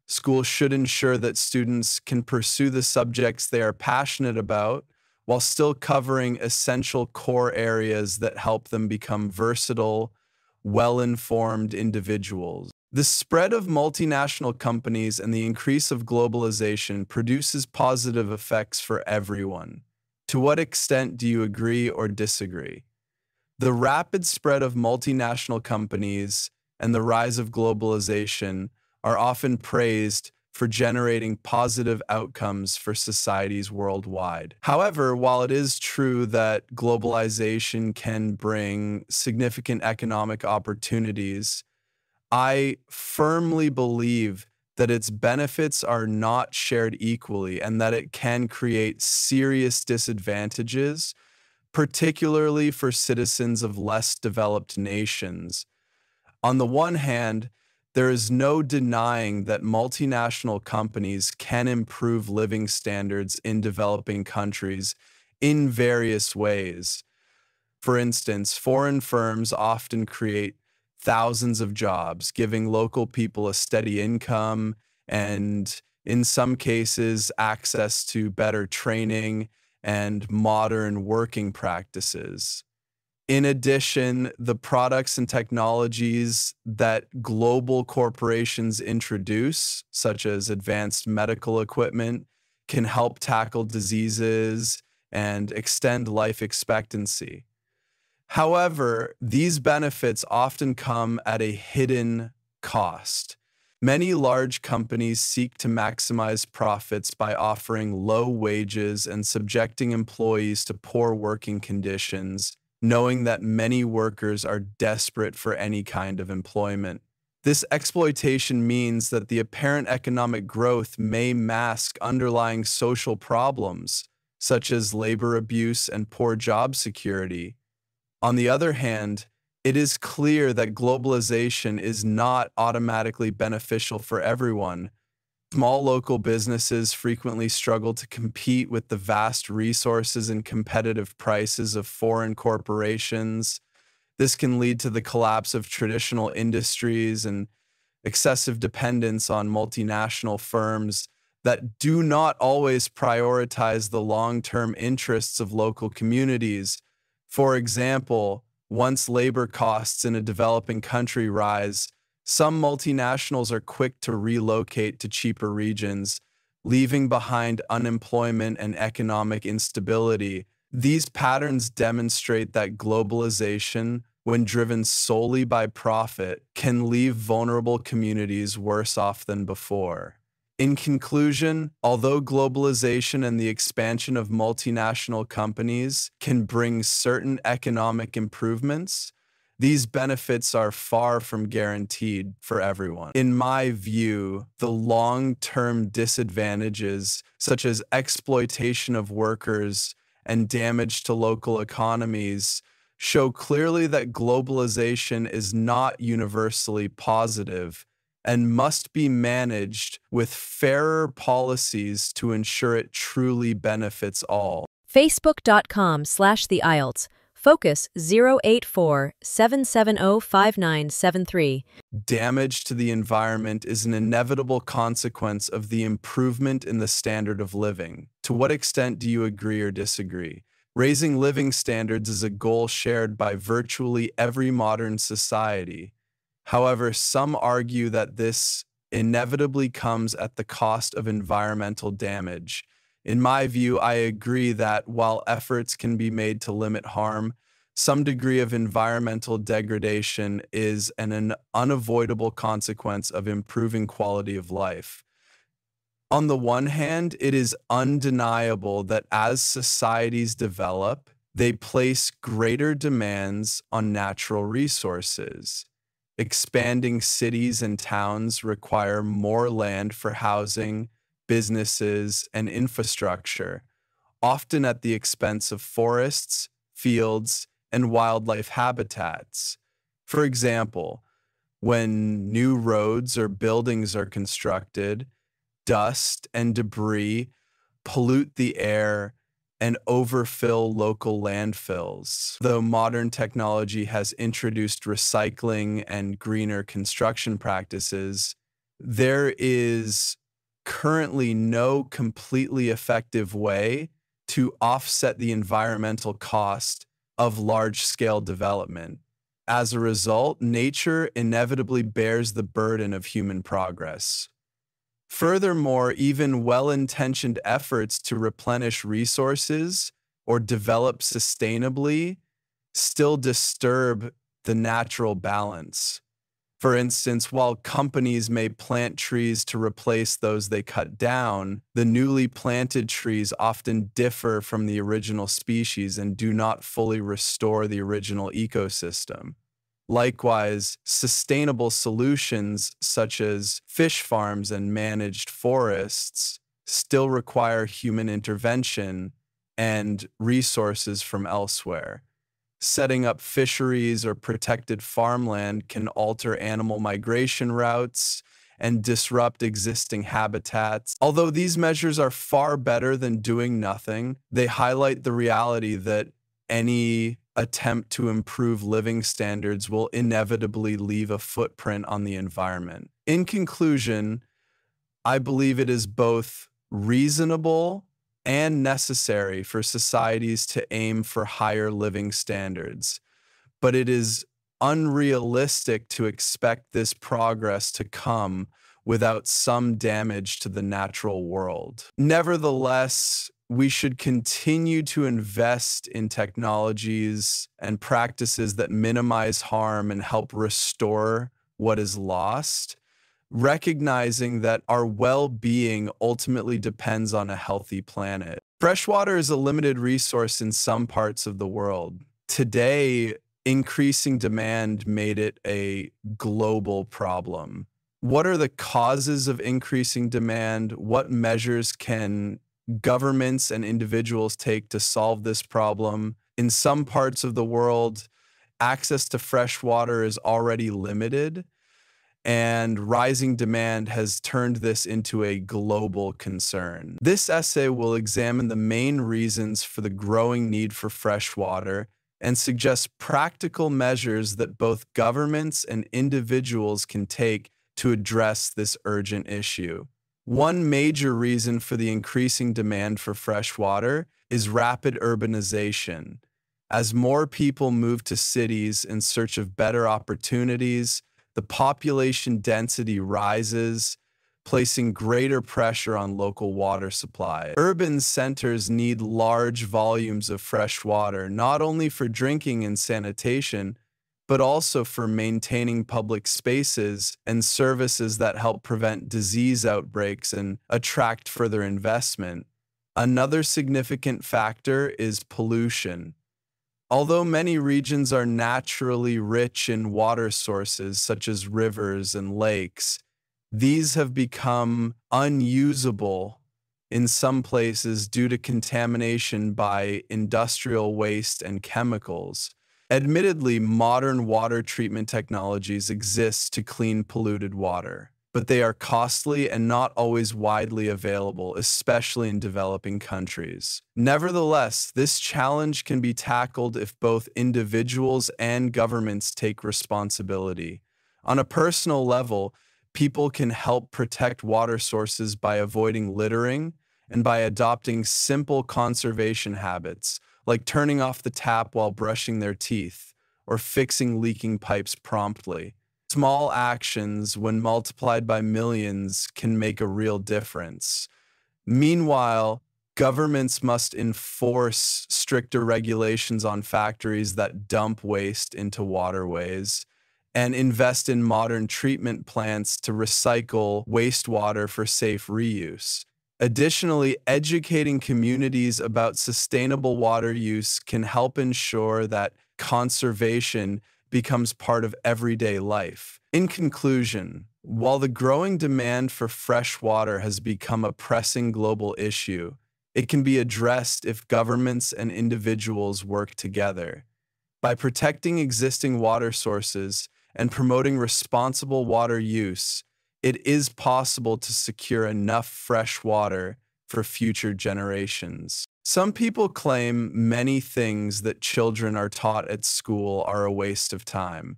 schools should ensure that students can pursue the subjects they are passionate about while still covering essential core areas that help them become versatile, well-informed individuals. The spread of multinational companies and the increase of globalization produces positive effects for everyone. To what extent do you agree or disagree? The rapid spread of multinational companies and the rise of globalization are often praised for generating positive outcomes for societies worldwide. However, while it is true that globalization can bring significant economic opportunities, I firmly believe that its benefits are not shared equally and that it can create serious disadvantages, particularly for citizens of less developed nations. On the one hand, there is no denying that multinational companies can improve living standards in developing countries in various ways. For instance, foreign firms often create thousands of jobs, giving local people a steady income and, in some cases, access to better training and modern working practices. In addition, the products and technologies that global corporations introduce, such as advanced medical equipment, can help tackle diseases and extend life expectancy. However, these benefits often come at a hidden cost. Many large companies seek to maximize profits by offering low wages and subjecting employees to poor working conditions, knowing that many workers are desperate for any kind of employment. This exploitation means that the apparent economic growth may mask underlying social problems, such as labor abuse and poor job security. On the other hand, it is clear that globalization is not automatically beneficial for everyone. Small local businesses frequently struggle to compete with the vast resources and competitive prices of foreign corporations. This can lead to the collapse of traditional industries and excessive dependence on multinational firms that do not always prioritize the long-term interests of local communities. For example, once labor costs in a developing country rise, some multinationals are quick to relocate to cheaper regions, leaving behind unemployment and economic instability. These patterns demonstrate that globalization, when driven solely by profit, can leave vulnerable communities worse off than before. In conclusion, although globalization and the expansion of multinational companies can bring certain economic improvements, these benefits are far from guaranteed for everyone. In my view, the long-term disadvantages, such as exploitation of workers and damage to local economies, show clearly that globalization is not universally positive and must be managed with fairer policies to ensure it truly benefits all. Facebook.com/the IELTS. Focus 084-770-5973. Damage to the environment is an inevitable consequence of the improvement in the standard of living. To what extent do you agree or disagree? Raising living standards is a goal shared by virtually every modern society. However, some argue that this inevitably comes at the cost of environmental damage. In my view, I agree that while efforts can be made to limit harm, some degree of environmental degradation is an unavoidable consequence of improving quality of life. On the one hand, it is undeniable that as societies develop, they place greater demands on natural resources. Expanding cities and towns require more land for housing, businesses, and infrastructure, often at the expense of forests, fields, and wildlife habitats. For example, when new roads or buildings are constructed, dust and debris pollute the air and overfill local landfills. Though modern technology has introduced recycling and greener construction practices, there is currently no completely effective way to offset the environmental cost of large-scale development. As a result, nature inevitably bears the burden of human progress. Furthermore, even well-intentioned efforts to replenish resources or develop sustainably still disturb the natural balance. For instance, while companies may plant trees to replace those they cut down, the newly planted trees often differ from the original species and do not fully restore the original ecosystem. Likewise, sustainable solutions such as fish farms and managed forests still require human intervention and resources from elsewhere. Setting up fisheries or protected farmland can alter animal migration routes and disrupt existing habitats. Although these measures are far better than doing nothing, they highlight the reality that any attempt to improve living standards will inevitably leave a footprint on the environment. In conclusion, I believe it is both reasonable and necessary for societies to aim for higher living standards, but it is unrealistic to expect this progress to come without some damage to the natural world. Nevertheless, we should continue to invest in technologies and practices that minimize harm and help restore what is lost, recognizing that our well-being ultimately depends on a healthy planet. Freshwater is a limited resource in some parts of the world. Today, increasing demand made it a global problem. What are the causes of increasing demand? What measures can governments and individuals take to solve this problem? In some parts of the world, access to fresh water is already limited, and rising demand has turned this into a global concern. This essay will examine the main reasons for the growing need for fresh water and suggest practical measures that both governments and individuals can take to address this urgent issue. One major reason for the increasing demand for fresh water is rapid urbanization. As more people move to cities in search of better opportunities, the population density rises, placing greater pressure on local water supply. Urban centers need large volumes of fresh water, not only for drinking and sanitation, but also for maintaining public spaces and services that help prevent disease outbreaks and attract further investment. Another significant factor is pollution. Although many regions are naturally rich in water sources such as rivers and lakes, these have become unusable in some places due to contamination by industrial waste and chemicals. Admittedly, modern water treatment technologies exist to clean polluted water, but they are costly and not always widely available, especially in developing countries. Nevertheless, this challenge can be tackled if both individuals and governments take responsibility. On a personal level, people can help protect water sources by avoiding littering and by adopting simple conservation habits, like turning off the tap while brushing their teeth or fixing leaking pipes promptly. Small actions, when multiplied by millions, can make a real difference. Meanwhile, governments must enforce stricter regulations on factories that dump waste into waterways and invest in modern treatment plants to recycle wastewater for safe reuse. Additionally, educating communities about sustainable water use can help ensure that conservation becomes part of everyday life. In conclusion, while the growing demand for fresh water has become a pressing global issue, it can be addressed if governments and individuals work together. By protecting existing water sources and promoting responsible water use, it is possible to secure enough fresh water for future generations. Some people claim many things that children are taught at school are a waste of time.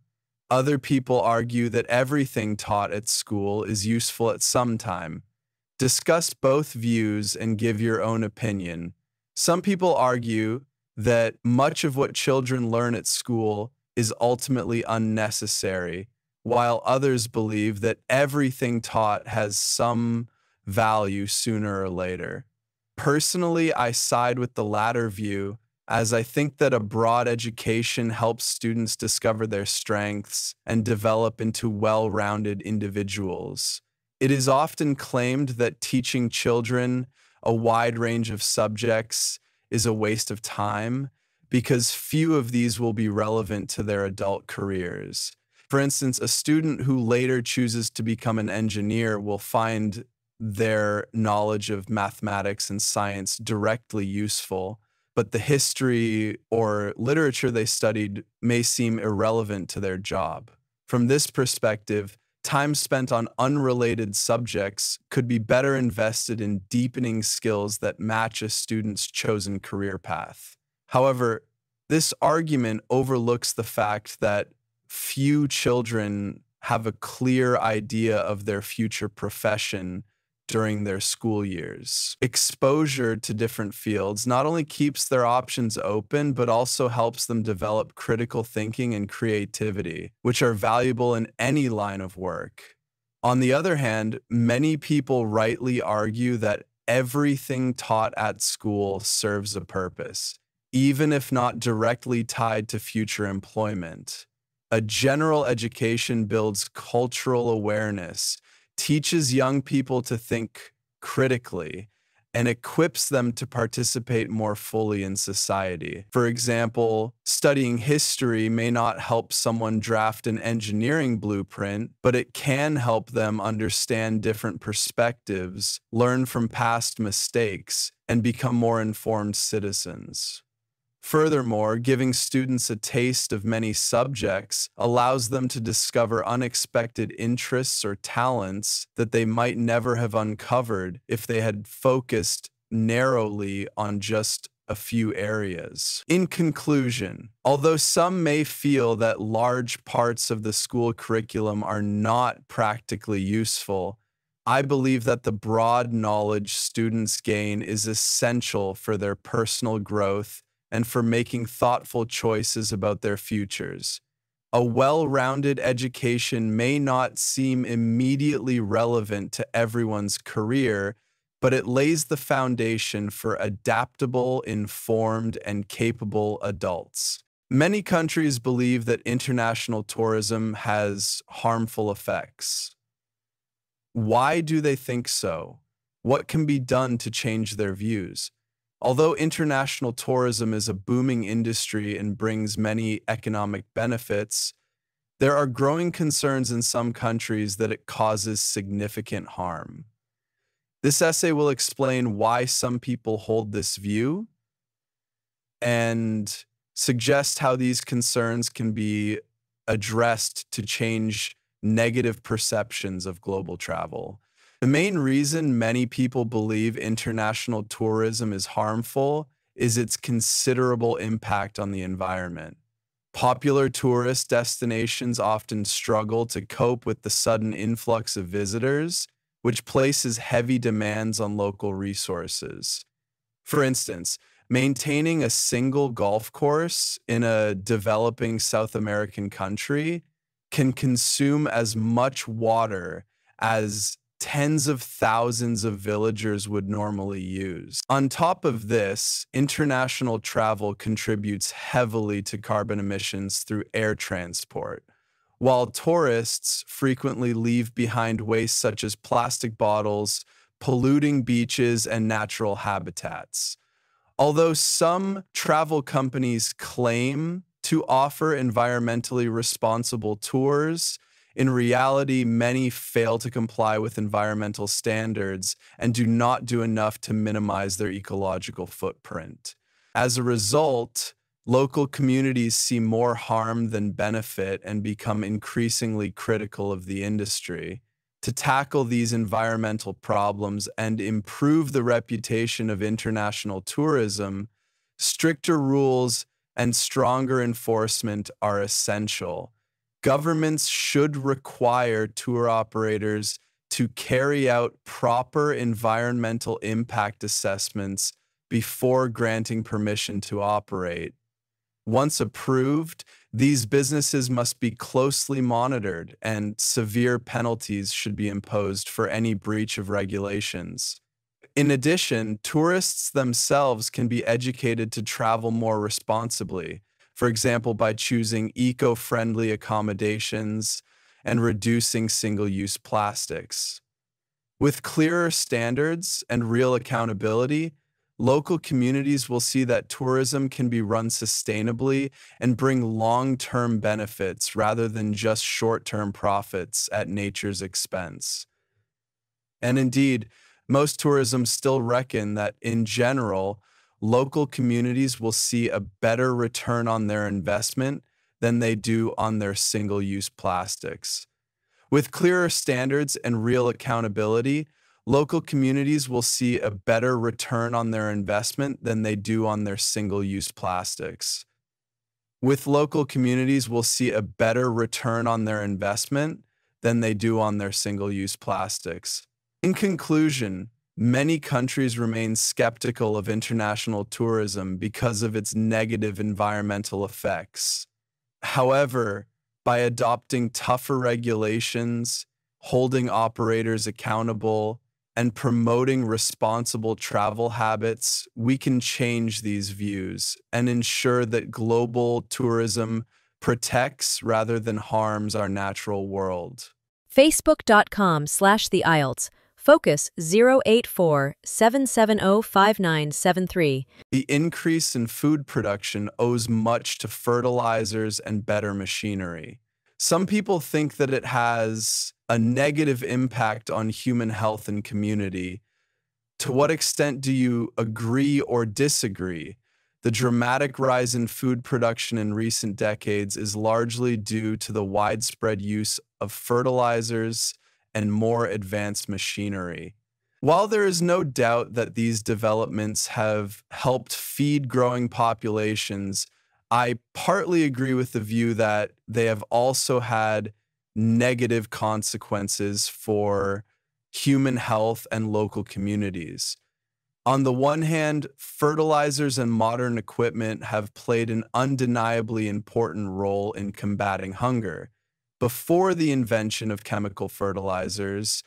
Other people argue that everything taught at school is useful at some time. Discuss both views and give your own opinion. Some people argue that much of what children learn at school is ultimately unnecessary, while others believe that everything taught has some value sooner or later. Personally, I side with the latter view, as I think that a broad education helps students discover their strengths and develop into well-rounded individuals. It is often claimed that teaching children a wide range of subjects is a waste of time because few of these will be relevant to their adult careers. For instance, a student who later chooses to become an engineer will find their knowledge of mathematics and science directly useful, but the history or literature they studied may seem irrelevant to their job. From this perspective, time spent on unrelated subjects could be better invested in deepening skills that match a student's chosen career path. However, this argument overlooks the fact that few children have a clear idea of their future profession during their school years. Exposure to different fields not only keeps their options open, but also helps them develop critical thinking and creativity, which are valuable in any line of work. On the other hand, many people rightly argue that everything taught at school serves a purpose, even if not directly tied to future employment. A general education builds cultural awareness, teaches young people to think critically, and equips them to participate more fully in society. For example, studying history may not help someone draft an engineering blueprint, but it can help them understand different perspectives, learn from past mistakes, and become more informed citizens. Furthermore, giving students a taste of many subjects allows them to discover unexpected interests or talents that they might never have uncovered if they had focused narrowly on just a few areas. In conclusion, although some may feel that large parts of the school curriculum are not practically useful, I believe that the broad knowledge students gain is essential for their personal growth and for making thoughtful choices about their futures. A well-rounded education may not seem immediately relevant to everyone's career, but it lays the foundation for adaptable, informed, and capable adults. Many countries believe that international tourism has harmful effects. Why do they think so? What can be done to change their views? Although international tourism is a booming industry and brings many economic benefits, there are growing concerns in some countries that it causes significant harm. This essay will explain why some people hold this view and suggest how these concerns can be addressed to change negative perceptions of global travel. The main reason many people believe international tourism is harmful is its considerable impact on the environment. Popular tourist destinations often struggle to cope with the sudden influx of visitors, which places heavy demands on local resources. For instance, maintaining a single golf course in a developing South American country can consume as much water as tens of thousands of villagers would normally use. On top of this, international travel contributes heavily to carbon emissions through air transport, while tourists frequently leave behind waste such as plastic bottles, polluting beaches, and natural habitats. Although some travel companies claim to offer environmentally responsible tours, in reality, many fail to comply with environmental standards and do not do enough to minimize their ecological footprint. As a result, local communities see more harm than benefit and become increasingly critical of the industry. To tackle these environmental problems and improve the reputation of international tourism, stricter rules and stronger enforcement are essential. Governments should require tour operators to carry out proper environmental impact assessments before granting permission to operate. Once approved, these businesses must be closely monitored and severe penalties should be imposed for any breach of regulations. In addition, tourists themselves can be educated to travel more responsibly, for example, by choosing eco-friendly accommodations and reducing single-use plastics. With clearer standards and real accountability, local communities will see that tourism can be run sustainably and bring long-term benefits rather than just short-term profits at nature's expense. And indeed, most tourism still reckon that, in general, local communities will see a better return on their investment than they do on their single-use plastics. With clearer standards and real accountability, local communities will see a better return on their investment than they do on their single-use plastics. With local communities will see a better return on their investment than they do on their single-use plastics. In conclusion, many countries remain skeptical of international tourism because of its negative environmental effects. However, by adopting tougher regulations, holding operators accountable, and promoting responsible travel habits, we can change these views and ensure that global tourism protects rather than harms our natural world. Facebook.com/the IELTS. Focus 084-770-5973. The increase in food production owes much to fertilizers and better machinery. Some people think that it has a negative impact on human health and community. To what extent do you agree or disagree? The dramatic rise in food production in recent decades is largely due to the widespread use of fertilizers and more advanced machinery. While there is no doubt that these developments have helped feed growing populations, I partly agree with the view that they have also had negative consequences for human health and local communities. On the one hand, fertilizers and modern equipment have played an undeniably important role in combating hunger. Before the invention of chemical fertilizers,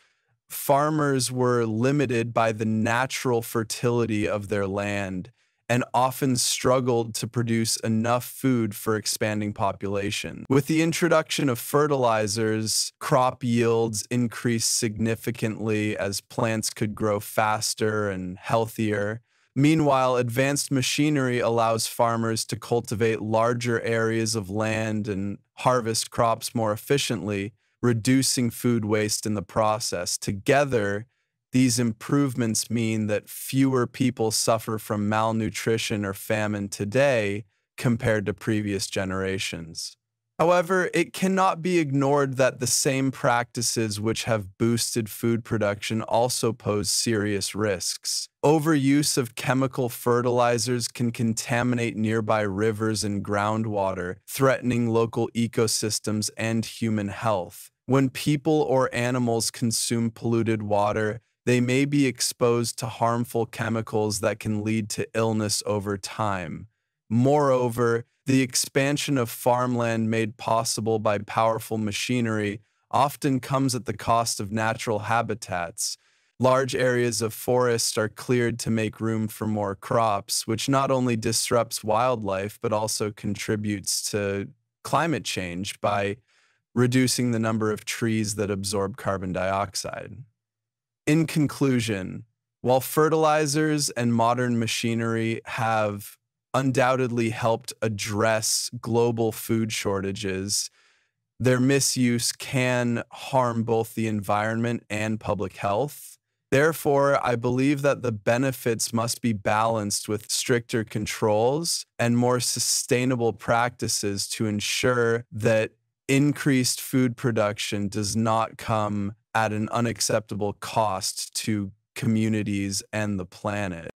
farmers were limited by the natural fertility of their land and often struggled to produce enough food for expanding population. With the introduction of fertilizers, crop yields increased significantly as plants could grow faster and healthier. Meanwhile, advanced machinery allows farmers to cultivate larger areas of land and harvest crops more efficiently, reducing food waste in the process. Together, these improvements mean that fewer people suffer from malnutrition or famine today compared to previous generations. However, it cannot be ignored that the same practices which have boosted food production also pose serious risks. Overuse of chemical fertilizers can contaminate nearby rivers and groundwater, threatening local ecosystems and human health. When people or animals consume polluted water, they may be exposed to harmful chemicals that can lead to illness over time. Moreover, the expansion of farmland made possible by powerful machinery often comes at the cost of natural habitats. Large areas of forest are cleared to make room for more crops, which not only disrupts wildlife but also contributes to climate change by reducing the number of trees that absorb carbon dioxide. In conclusion, while fertilizers and modern machinery have undoubtedly helped address global food shortages, their misuse can harm both the environment and public health. Therefore, I believe that the benefits must be balanced with stricter controls and more sustainable practices to ensure that increased food production does not come at an unacceptable cost to communities and the planet.